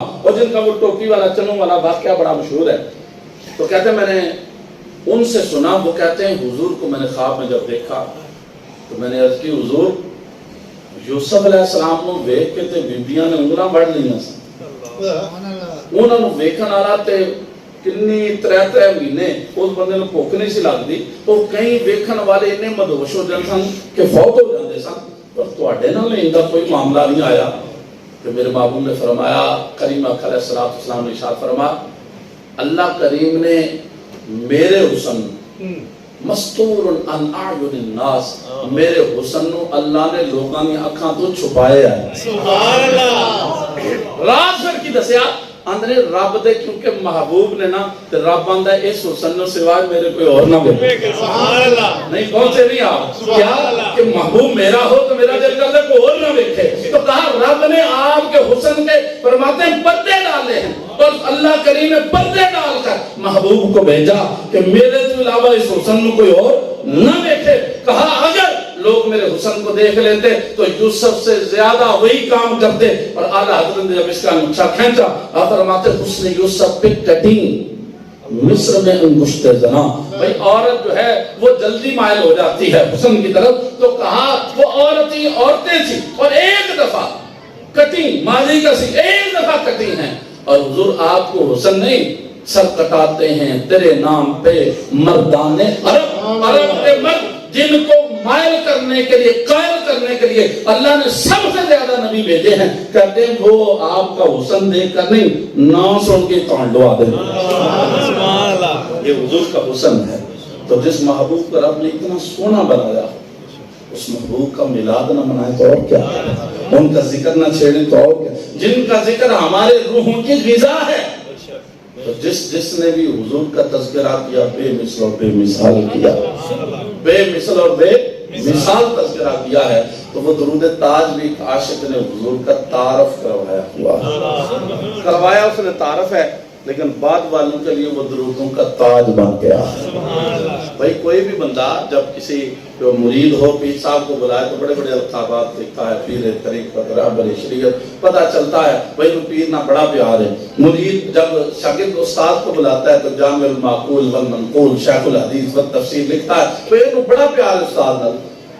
اور جن کا وہ ٹوپی والا چنوں والا واقعہ بڑا مشہور ہے، تو کہتے ہیں میں نے ان سے سنا، وہ کہتے ہیں حضور کو میں نے خواب میں جب دیکھا تو میں نے عرض کی حضور یوسف علیہ السلام کو ویکھ کے تے بیبیاں نے انگلاں بڑھ لیاں سن، انہاں نوں ویکھن والا تے کنی ترے مہینے اس بندے نوں بھوک نہیں سی لگدی، تو کئی ویکھن والے اتنے مدہوش ہو جاندے سن کہ فوت ہو جاندے سن، پر تواڈے نال ایندا کوئی معاملہ نہیں آیا۔ کہ میرے محبوب نے فرمایا، کریم علیہ السلام نے ارشاد فرمایا، اللہ کریم نے میرے حسن مستور عن اعین الناس، میرے حسن نو اللہ نے لوگاں دی اکھاں تو چھپایا ہے۔ سبحان اللہ۔ راز پھر کی دسیا اندرے رب دے، کیونکہ محبوب نے نا تے رب آندا ہے اس حسن نو سوائے میرے کوئی اور نہ ویکھے۔ سبحان اللہ۔ نہیں کون سے نہیں آپ کیا کہ محبوب میرا ہو تو میرا دل کرتا ہے کوئی اور نہ ویکھے، تو کہا رب نے آپ کے حسن کے فرماتے ہیں پردے ڈالے ہیں، اور اللہ کریم نے پردے ڈال کر محبوب کو بھیجا کہ میرے تو علاوہ اس حسن نو کوئی اور نہ دیکھے۔ کہا اگر لوگ میرے حسن کو دیکھ لیتے تو یوسف سے زیادہ وہی کام کرتے، اور اعلیٰ حضرت نے جب اس کا نقشہ کھینچا آپ فرماتے حسن یوسف پہ کٹنگ مصر میں انگشت زنا، بھئی عورت جو ہے وہ جلدی مائل ہو جاتی ہے حسن کی طرف، تو کہا وہ عورتیں تھیں اور ایک دفعہ کٹنگ ماضی کا سی ایک دفعہ کٹنگ ہیں، اور حضور آپ کو حسن نہیں سر کٹاتے ہیں تیرے نام پہ مردان عرب کے مرد جن کو مائل کرنے کے لیے قائل کرنے کے لیے اللہ نے سب سے زیادہ نبی بھیجے ہیں، کہتے ہیں وہ آپ کا حسن دیکھ کر نہیں نام سن کے تانڈوا دیں۔ یہ حضور کا حسن ہے۔ تو جس محبوب کو رب نے اتنا سونا بنایا اس محبوب کا میلاد نہ منائے تو اور کیا، ان کا ذکر نہ چھیڑے تو اور کیا، جن کا ذکر ہمارے روحوں کی غذا ہے۔ تو جس نے بھی حضور کا تذکرہ کیا بے مثل اور بے مثال کیا، بے مثل اور بے مثال تذکرہ کیا ہے، تو وہ درود تاج بھی ایک عاشق نے حضور کا تعارف کروایا اس نے تعارف ہے، لیکن بعد والوں کے لیے وہ درودوں کا تاج بن گیا۔ بھائی کوئی بھی بندہ جب کسی جو مرید ہو پیر صاحب کو بلائے تو بڑے بڑے القابات لکھتا ہے، پیر طریقت رہبر شریعت، پتہ چلتا ہے بھائی وہ پیر نہ بڑا پیار ہے۔ مرید جب شاگرد استاد کو بلاتا ہے تو جامع المعقول والمنقول شیخ الحدیث والتفسیر لکھتا ہے، تو یہ بڑا پیار ہے استاد نال۔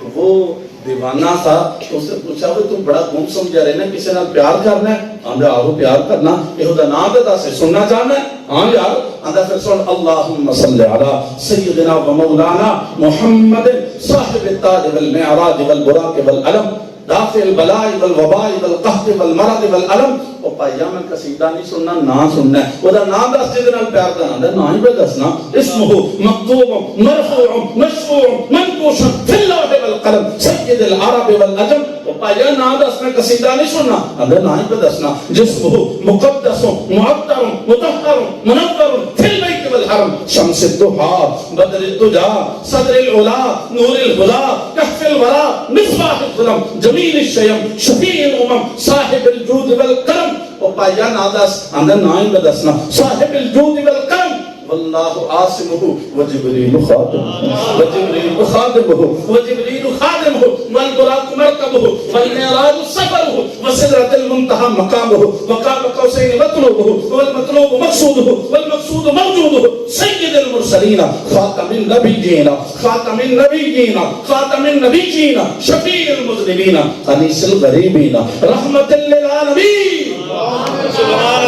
تو وہ دیوانہ تھا، تو اس سے پوچھا وہ تم بڑا گم سمجھا رہے نا کسی نال پیار کرنا ہے؟ آندھا آہو پیار کرنا، یہ دا نام دا سے سننا چاہنا ہے؟ ہاں یار آندھا پھر سن اللہم صلی علی سیدنا و مولانا محمد صاحب التاج والمعراج والبراق والعلم دافع البلاء والوباء والقحط والمرض والعلم۔ اور پائیا میں قصیدہ نہیں سننا، نہ سننا ہے، وہ دا نام دا سیدنا پیار کرنا، نہ ہی پہ دسنا اسمہ مکتوب مرفوع مشفوع منقوش فی اللوح والقلم سید العرب والعجم۔ اور پائیا نام دا اس میں قصیدہ نہیں سننا، نہ ہی پہ دسنا جسمہ مقدس معطر مطہر منور فی البیت والحرم شمس الضحى بدر الدجى صدر العلا نور الهدى كهف الورى مصباح الظلم جمیل الشیم شفیع الامم صاحب الجود والکرم۔ اور پائیا نادس اندر نائن بدسنا صاحب الجود والکرم واللہ عاصمہ وجبریل خادمہ وجبریل خادمہ وجبریل خادمہ والبراق مرکبہ والمعراج سفرہ وسدرۃ المنتہی مقامہ وقاب قوسین مطلوبہ والمطلوب مقصودہ والمقصود موجودہ سید المرسلین خاتم النبیین خاتم النبیین خاتم النبیین شفیع المذنبین انیس الغریبین رحمت للعالمین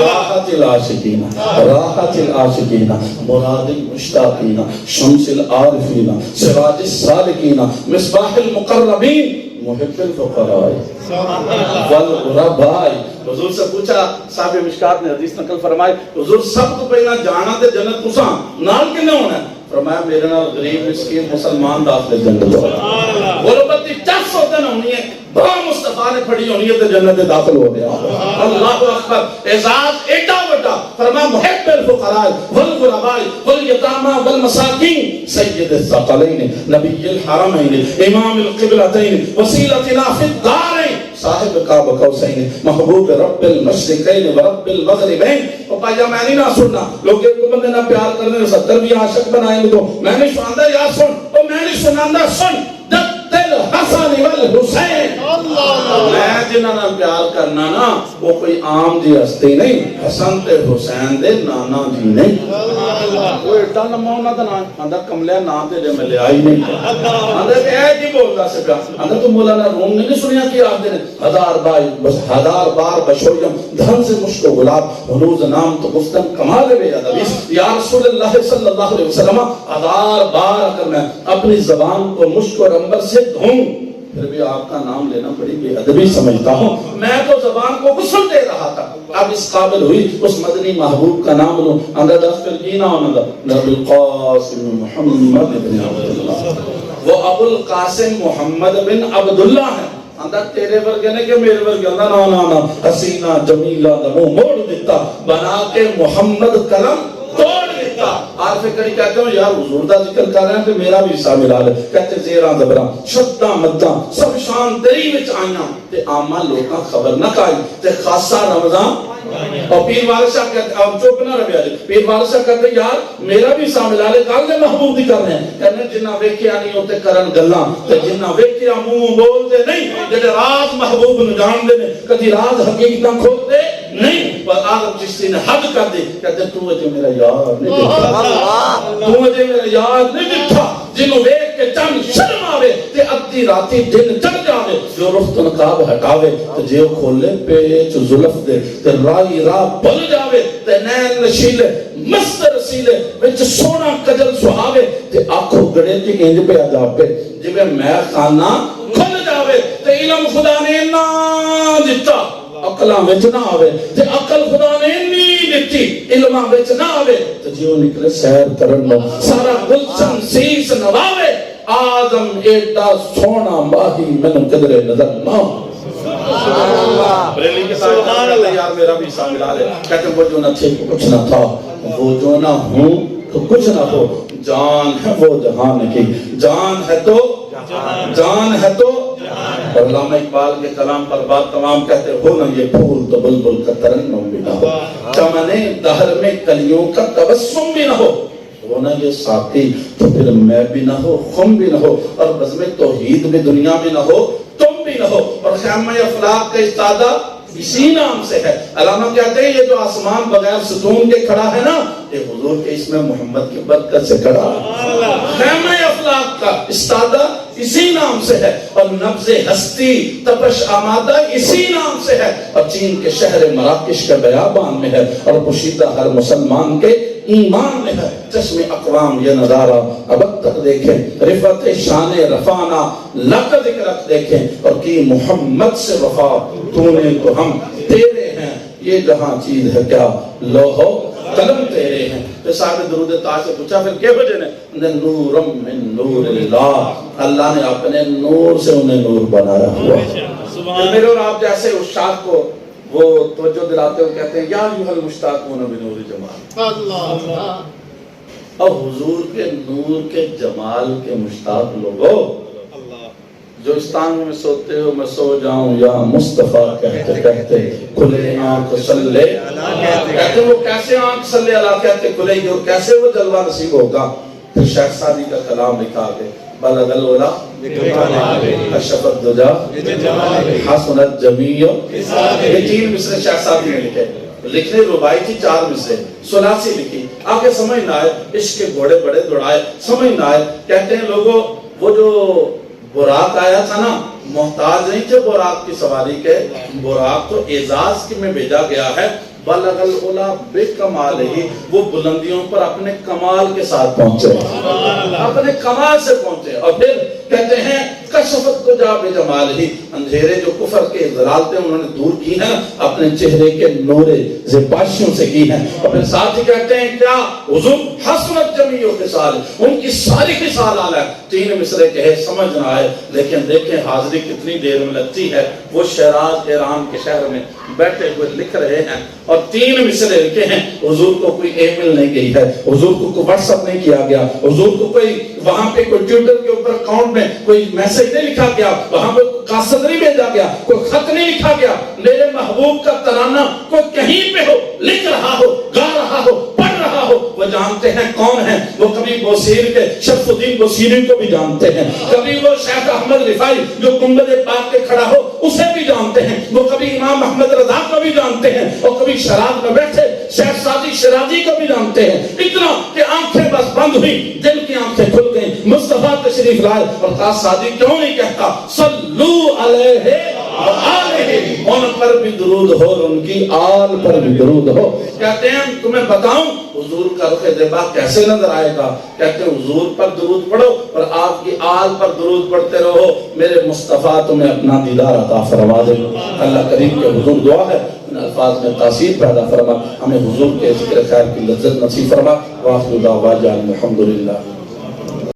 راحت العاشقین راحت العاشقین مراد المشتاقین شمس العارفین سراج السالکین مصباح المقربین محب الفقراء والغرباء۔ حضور سے پوچھا، صاحب مشکات نے حدیث نقل فرمائی، حضور سب کو پہلا جانا تے جنت تساں نال کنے ہونا ہے؟ فرمایا میرے نال غریب مسکین مسلمان داخل جنت ہوگا، غربت کی چس ہوتا نہ ہونی ہے، بہا مصطفیٰ نے پڑھی ہونی ہے تو جنت داخل ہو گیا۔ اللہ اکبر، اعزاز ایڈا وڈا، فرمایا محب الفقراء والغرباء والیتامى والمساکین سید الثقلین نبی الحرمین امام القبلتین وسیلتنا فی الدارین صاحب کعب قوسین محبوب رب المشرقین و رب المغربین۔ اور پائیا میں نہیں نہ سننا، لوگ ایک بندے نہ پیار کرنے 70 بھی عاشق بنائیں گے تو میں نہیں سناندہ یا سن، اور میں نہیں سناندہ سن، جب دل الحسن والحسین، میں جنہاں نال پیار کرنا نا وہ کوئی عام جی ہستی نہیں، حسن تے حسین دے نانا جی نہیں۔ وہ ایڈا لمبا انہاں دا نام آندا کملے نام تے جے میں لیا ہی نہیں، آندا کہ اے کی بولدا سی پیا، آندا تو مولانا روم نے نہیں سنیا کہ آخدے نے ہزار بار بشویم دھن سے مشک و گلاب ہنوز نام تو گفتن کمال بے ادبی، یا رسول اللہ صلی اللہ علیہ وسلم ہزار بار اگر میں اپنی زبان کو مشک اور عنبر سے دھوں پھر بھی آپ کا نام لینا بڑی بے ادبی سمجھتا ہوں، میں تو زبان کو غسل دے رہا تھا، اب اس قابل ہوئی اس مدنی محبوب کا نام لوں، اندر دس پھر جینا ہونا نبی القاسم محمد بن عبداللہ، وہ ابو القاسم محمد بن عبداللہ ہے، اندر تیرے ورگے نے کہ میرے ورگے اندر نا حسینہ جمیلہ دمو موڑ دیتا بنا کے محمد کلم توڑ دیتا۔ عارف کری کہتے ہوں یار حضور دا ذکر کر رہے ہیں تو میرا بھی حصہ ملا لے، کہتے زیرہ زبرہ شدہ مدہ سب شان تری وچ آئیاں تے آمہ لوکاں خبر نہ کھائی تے خاصہ رمضان، اور پیر والد شاہ کہتے اب چوپ نہ ربی آجے، پیر والد شاہ کہتے یار میرا بھی حصہ ملا لے، کال دے محبوب دی کر رہے ہیں، کہنے جنہ ویکیا نہیں ہوتے کرن گلاں تے جنہ ویکیا منہ بول دے نہیں، جنہ راز محبوب نہ جان دے نے کدی راز حقیقت نہ کھول دے نہیں، پر آدم چشتی نے حد کر دے، کہتے تو اجے میرا یار نہیں دیکھا، تو اجے میرا یار نہیں دیکھا، جنہوں ویک کے چند شرم آوے تے ادھی راتی دن چڑھ جاوے، جو رخت نقاب ہٹاوے تے جیو کھولے پیچ زلف دے تے رائی راہ بل جاوے تے نین نشیلے مست رسیلے وچ سونا کجل سہاوے تے آنکھوں گڑے تے انج پہ آجا پہ جبے میں خانہ کھل جاوے تے علم خدا نے نہ دیتا عقلاں وچ نہ آوے تے عقل خدا نے نہیں دیتی علماں وچ نہ آوے تے جیو نکلے سیر کرن لو سارا گلشن سیس نواوے آدم ایڈا سونا ماہی میں قدر نظر نہ بریلی کے ساتھ یار میرا بھی حصہ ملا لے، کہتے ہیں وہ جو نہ تھے کچھ نہ تھا، وہ جو نہ ہوں تو کچھ نہ ہو، جان ہے وہ جہان کی، جان ہے تو اور علامہ اقبال کے کلام پر بات تمام کہتے ہو نہ یہ پھول تو بلبل کا ترنم بھی نہ ہو، چمن دہر میں کلیوں کا تبسم بھی نہ ہو، ہونا یہ ساقی تو پھر میں بھی نہ ہو خم بھی نہ ہو، اور بزم توحید میں دنیا بھی نہ ہو تم بھی نہ ہو، اور خیمہ افلاق کا استادہ اسی نام سے ہے۔ علامہ کہتے ہیں یہ جو آسمان بغیر ستون کے کھڑا ہے نا یہ حضور کے اسم محمد کی برکت سے کھڑا ہے، خیمہ افلاق کا استادہ اسی نام سے ہے، اور نبض ہستی تپش آمادہ اسی نام سے ہے، اور چین کے شہر مراکش کے بیابان میں ہے، اور پوشیدہ ہر مسلمان کے ایمان میں ہے، چشم اقوام یہ نظارہ اب تک دیکھیں، رفعت شان رفعنا لق ذکرت دیکھیں، اور کی محمد سے وفا تو نے تو ہم تیرے ہیں، یہ جہاں چیز ہے کیا لوح قلم تیرے ہیں۔ تو صاحب درود تاج سے پوچھا پھر کیا وجہ نے؟ نورم من نور اللہ، اللہ نے اپنے نور سے انہیں نور بنایا ہوا۔ میرے اور آپ جیسے اشاق کو وہ توجہ دلاتے ہوئے کہتے ہیں یا ایھا المشتاقون بنور جمال، اور حضور کے نور کے جمال کے مشتاق لوگوں جو اس تانگ میں سوتے ہو میں سو جاؤں یا مصطفیٰ کہتے کہتے کھلے آنکھ صلی کہتے وہ کیسے آنکھ صلی اللہ کہتے کھلے گی، اور کیسے وہ جلوہ نصیب ہوگا۔ پھر شیخ سعدی کا کلام لکھا آگے بلغ العلا کشف الدجا حسنت جمیع، یہ 3 مصرے شیخ سعدی نے لکھے، لکھنے ربائی تھی 4 مصرے، سلاسی لکھی، آگے سمجھ نہ آئے عشق کے گھوڑے بڑے دوڑائے، سمجھ نہ آئے، کہتے ہیں لوگوں وہ جو براق آیا تھا نا محتاج نہیں تھے براق کی سواری کے، براق تو اعزاز میں بھیجا گیا ہے، بلغ العلا بکمال ہی، وہ بلندیوں پر اپنے کمال کے ساتھ پہنچے، اپنے کمال سے پہنچے، اور پھر کہتے ہیں کشفت کو جا بے جمال ہی، اندھیرے جو کفر کے ضلالتیں انہوں نے دور کی ہیں اپنے چہرے کے نورے زباشیوں سے کی ہیں، اور پھر ساتھ ہی کہتے ہیں کیا حضور حسنت جمیع خصال، ان کی ساری خصال آل ہے۔ 3 مصرے کہے سمجھ نہ آئے، لیکن دیکھیں حاضری کتنی دیر میں لگتی ہے، وہ شیراز ایران کے شہر میں بیٹھے ہوئے لکھ رہے ہیں، اور 3 مصرے لکھے ہیں، حضور کو کوئی ای میل نہیں گئی ہے، حضور کو کوئی واٹس ایپ نہیں کیا گیا، حضور کو کوئی وہاں پہ کوئی ٹویٹر کے اوپر اکاؤنٹ میں کوئی میسج نہیں لکھا گیا، وہاں پہ قاصد نہیں بھیجا گیا، کوئی خط نہیں لکھا گیا، میرے محبوب کا ترانہ کوئی کہیں پہ ہو لکھ رہا ہو گا رہا ہو پڑھ رہا ہو وہ جانتے ہیں کون ہیں، وہ کبھی بوسیر کے شمس الدین بوسیری کو بھی جانتے ہیں، کبھی وہ شیخ احمد رفاعی جو گنبد پاک کے کھڑا ہو اسے بھی جانتے ہیں، وہ کبھی امام احمد رضا کو بھی جانتے ہیں، اور کبھی شراب میں بیٹھے شیخ سعدی شیرازی کو بھی جانتے ہیں، اتنا کہ آنکھیں بس بند ہوئی، دل کی آنکھیں کھل گئیں، مصطفیٰ تشریف لائے، اور خاص سعدی کیوں نہیں کہتا صلو علیہ وآلہ، ان پر بھی درود ہو اور ان کی آل پر بھی درود ہو۔ کہتے ہیں تمہیں بتاؤں حضور کا رخ دبا کیسے نظر آئے گا، کہتے ہیں حضور پر درود پڑھو اور آپ کی آل پر درود پڑھتے رہو، میرے مصطفیٰ تمہیں اپنا دیدار عطا فرما دے۔ اللہ کریم کے حضور دعا ہے ان الفاظ میں تاثیر پیدا فرما، ہمیں حضور کے ذکر خیر کی لذت نصیب فرما۔ وآخر دعوانا الحمدللہ۔